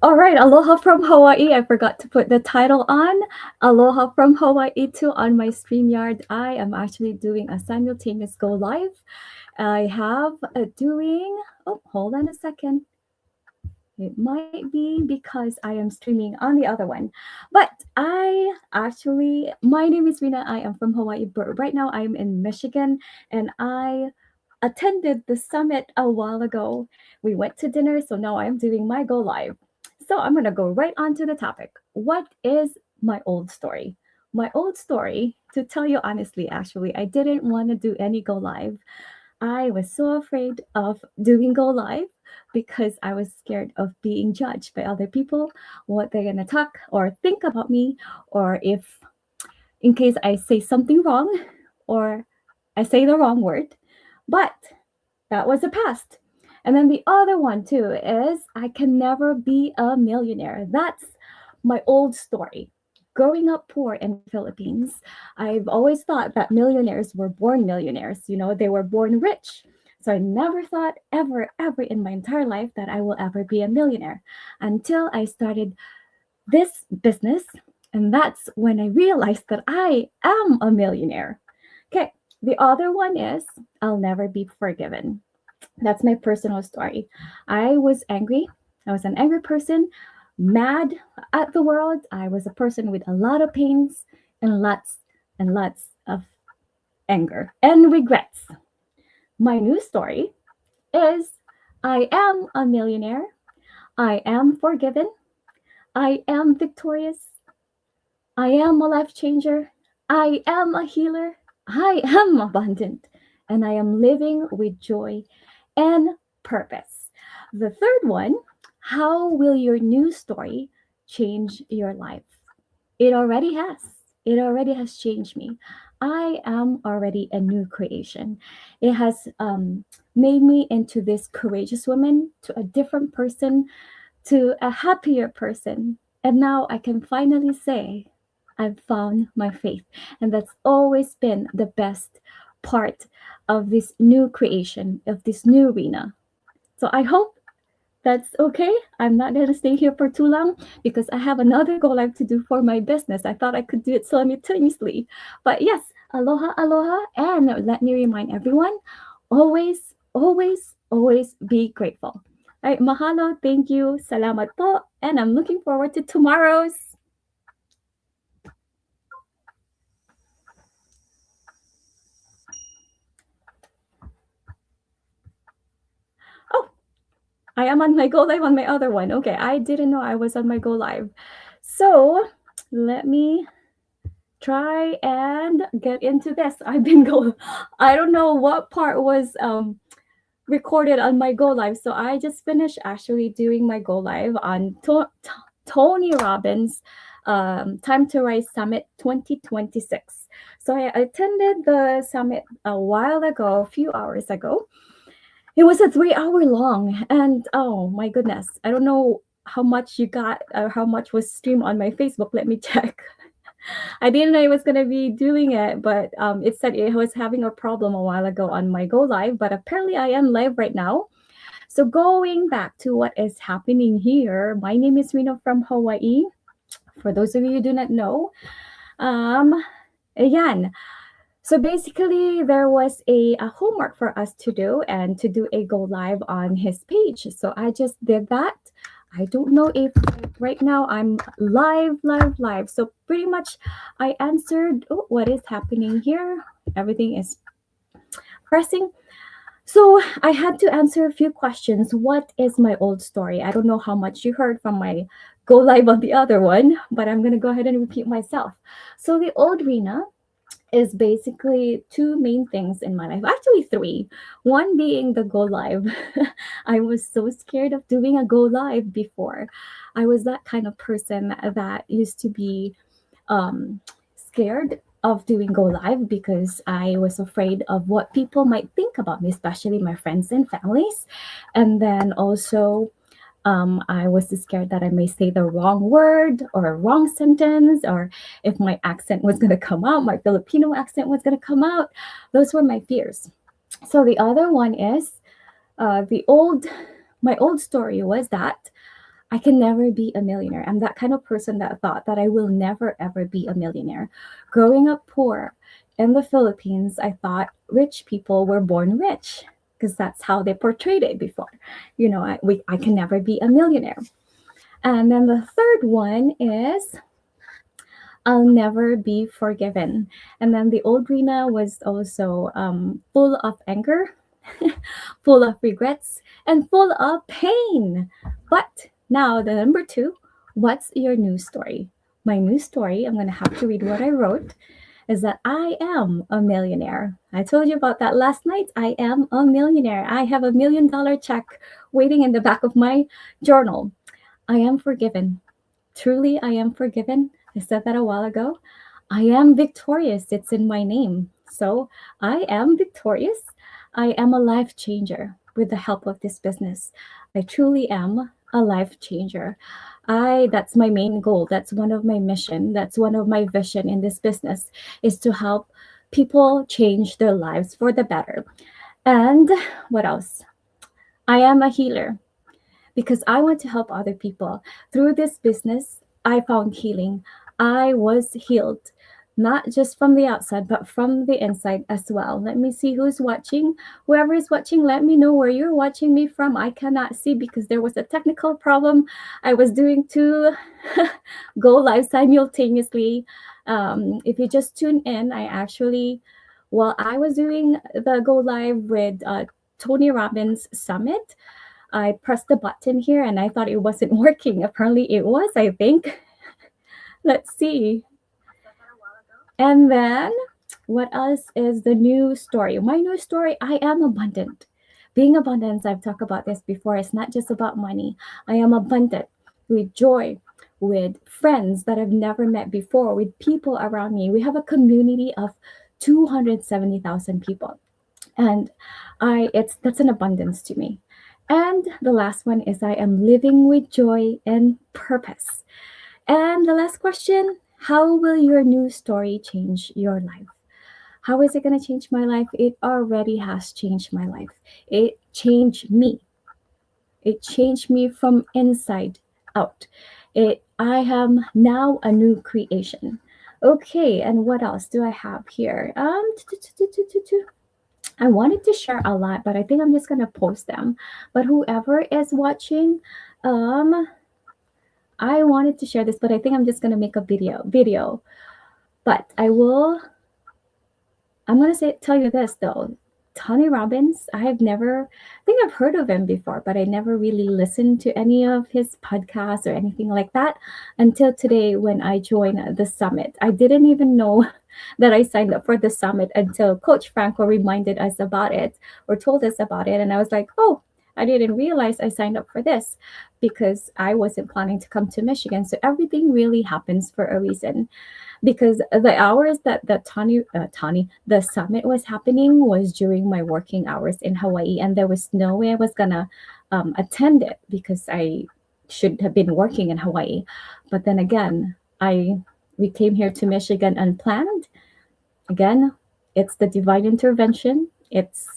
All right, aloha from Hawaii. I forgot to put the title on. Aloha from Hawaii too on my StreamYard. I am actually doing a simultaneous go live. I have doing, oh, hold on a second. It might be because I am streaming on the other one. But my name is Rina. I am from Hawaii, but right now I'm in Michigan and I attended the summit a while ago. We went to dinner, so now I'm doing my go live. So I'm going to go right on to the topic. What is my old story? My old story, to tell you honestly, actually, I didn't want to do any go live. I was so afraid of doing go live because I was scared of being judged by other people, what they're going to talk or think about me, or if in case I say something wrong or I say the wrong word. But that was the past. And then the other one too is I can never be a millionaire. That's my old story. Growing up poor in the Philippines, I've always thought that millionaires were born millionaires. You know, they were born rich. So I never thought ever in my entire life that I will ever be a millionaire until I started this business. And that's when I realized that I am a millionaire. Okay, the other one is I'll never be forgiven. That's my personal story. I was angry. I was an angry person, mad at the world. I was a person with a lot of pains and lots of anger and regrets. My new story is I am a millionaire. I am forgiven. I am victorious. I am a life changer. I am a healer. I am abundant. And I am living with joy and purpose. The third one, how will your new story change your life? It already has. It already has changed me. I am already a new creation. It has made me into this courageous woman, to a different person, to a happier person. And now I can finally say, I've found my faith. And that's always been the best part of this new creation, of this new arena. So I hope that's okay. I'm not going to stay here for too long because I have another goal I have to do for my business. I thought I could do it simultaneously. But yes, aloha, aloha. And let me remind everyone always, always, always be grateful. All right, mahalo, thank you, salamat po, and I'm looking forward to tomorrow's. Oh, I am on my go live on my other one. Okay, I didn't know I was on my go live. So let me try and get into this. I've been go. I don't know what part was recorded on my go live. So I just finished actually doing my go live on Tony Robbins Time to Rise Summit 2026. So I attended the summit a while ago, a few hours ago. It was a 3 hour long, and oh my goodness, I don't know how much you got or how much was streamed on my Facebook. Let me check. I didn't know I was gonna be doing it, but it said it was having a problem a while ago on my go live. But apparently, I am live right now. So going back to what is happening here, my name is Rino from Hawaii. For those of you who do not know, um, again, so basically, there was a homework for us to do and to do a go live on his page. So I just did that. I don't know if right now I'm live. So pretty much I answered what is happening here. Everything is pressing. So I had to answer a few questions. What is my old story? I don't know how much you heard from my go live on the other one, but I'm going to go ahead and repeat myself. So the old Rena is basically two main things in my life. Actually, three. One being the go live. I was so scared of doing a go live before. I was that kind of person that used to be scared of doing go live because I was afraid of what people might think about me, especially my friends and families. And then also, I was scared that I may say the wrong word or a wrong sentence, or if my accent was going to come out, my Filipino accent was going to come out. Those were my fears. So the other one is my old story was that I can never be a millionaire. I'm that kind of person that thought that I will never ever be a millionaire. Growing up poor in the Philippines, I thought rich people were born rich because that's how they portrayed it before. I can never be a millionaire. And then the third one is I'll never be forgiven. And then the old Rina was also full of anger, full of regrets, and full of pain. But now, the number two, what's your new story? My new story, I'm going to have to read what I wrote, is that I am a millionaire. I told you about that last night. I am a millionaire. I have $1 million check waiting in the back of my journal. I am forgiven. Truly, I am forgiven. I said that a while ago. I am victorious. It's in my name. So I am victorious. I am a life changer with the help of this business. I truly am a life changer. That's my main goal. That's one of my mission. That's one of my vision in this business is to help people change their lives for the better. And what else? I am a healer because I want to help other people. Through this business, I found healing. I was healed, not just from the outside, but from the inside as well. Let me see who's watching. Whoever is watching, let me know where you're watching me from. I cannot see because there was a technical problem. I was doing two go live simultaneously. If you just tune in, while I was doing the go live with Tony Robbins Summit, I pressed the button here and I thought it wasn't working. Apparently it was, I think. Let's see. And then what else is the new story? My new story, I am abundant. Being abundant, I've talked about this before, it's not just about money. I am abundant with joy, with friends that I've never met before, with people around me. We have a community of 270,000 people. And that's an abundance to me. And the last one is I am living with joy and purpose. And the last question, how will your new story change your life? How is it going to change my life? It already has changed my life. It changed me. It changed me from inside out. I am now a new creation. Okay, and what else do I have here? I wanted to share a lot, but I think I'm just gonna post them. But whoever is watching, I wanted to share this, but I think I'm just gonna make a video. But I'm gonna tell you this though. Tony Robbins, I think I've heard of him before, but I never really listened to any of his podcasts or anything like that until today when I joined the summit. I didn't even know that I signed up for the summit until Coach Franco reminded us about it or told us about it. And I was like, oh, I didn't realize I signed up for this because I wasn't planning to come to Michigan. So everything really happens for a reason because the hours that the summit was happening was during my working hours in Hawaii, and there was no way I was gonna attend it because I should have been working in Hawaii. But then again, we came here to Michigan unplanned. Again, it's the divine intervention. It's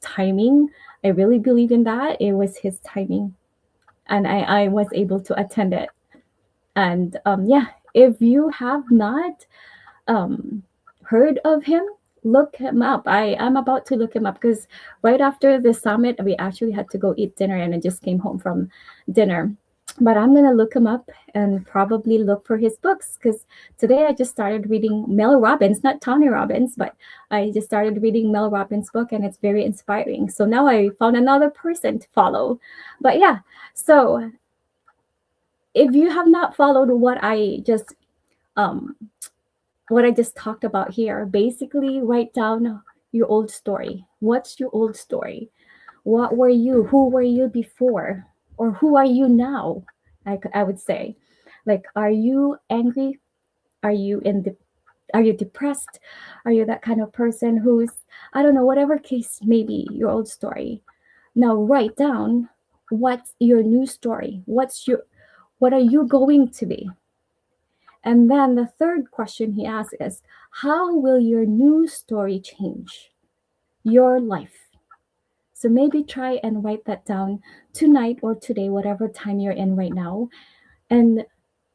timing. I really believe in that. It was his timing, and I was able to attend it. And yeah, if you have not heard of him, look him up. I'm about to look him up because right after the summit, we actually had to go eat dinner and I just came home from dinner. But I'm going to look him up and probably look for his books because today I just started reading Mel Robbins, not Tony Robbins, but I just started reading Mel Robbins' book and it's very inspiring. So now I found another person to follow. But yeah, so if you have not followed what I just talked about here, basically write down your old story. What's your old story? What were you? Who were you before? Or who are you now? I would say, like, are you angry? Are you are you depressed? Are you that kind of person who's, I don't know, whatever case may be, your old story. Now write down what's your new story. What are you going to be? And then the third question he asks is, how will your new story change your life? So maybe try and write that down tonight or today, whatever time you're in right now, and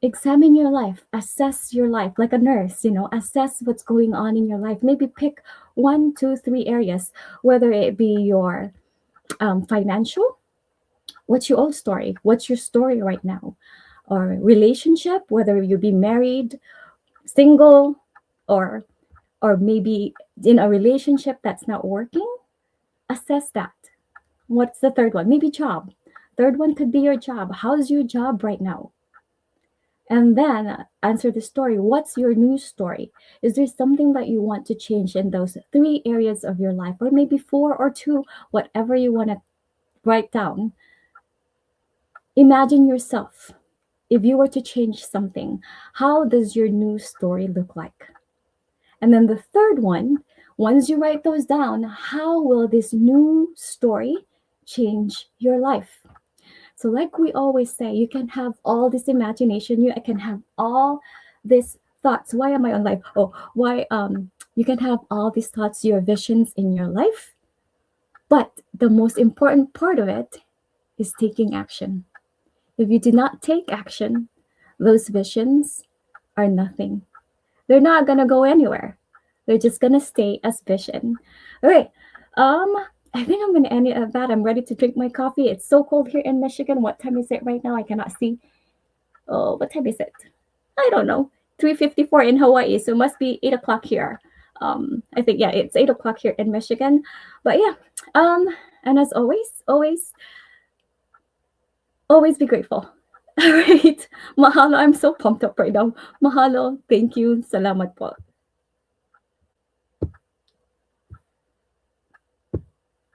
examine your life, assess your life like a nurse, assess what's going on in your life. Maybe pick one, two, three areas, whether it be your financial, what's your old story? What's your story right now? Or relationship, whether you be married, single, or maybe in a relationship that's not working, assess that. What's the third one? Maybe job. Third one could be your job. How's your job right now? And then answer the story. What's your new story? Is there something that you want to change in those three areas of your life, or maybe four or two, whatever you want to write down? Imagine yourself. If you were to change something, how does your new story look like? And then the third one, once you write those down, how will this new story change your life? So, like we always say, you can have all this imagination, you can have all these thoughts. Why am I on life? Oh, why you can have all these thoughts, your visions in your life. But the most important part of it is taking action. If you do not take action, those visions are nothing. They're not gonna go anywhere. They're just gonna stay as vision. All right. I think I'm gonna end it at that. I'm ready to drink my coffee. It's so cold here in Michigan. What time is it right now? I cannot see. Oh, what time is it? I don't know. 3:54 in Hawaii, so it must be 8 o'clock here. I think yeah, it's 8 o'clock here in Michigan. But yeah, and as always, always be grateful. All right. Mahalo. I'm so pumped up right now. Mahalo. Thank you. Salamat po.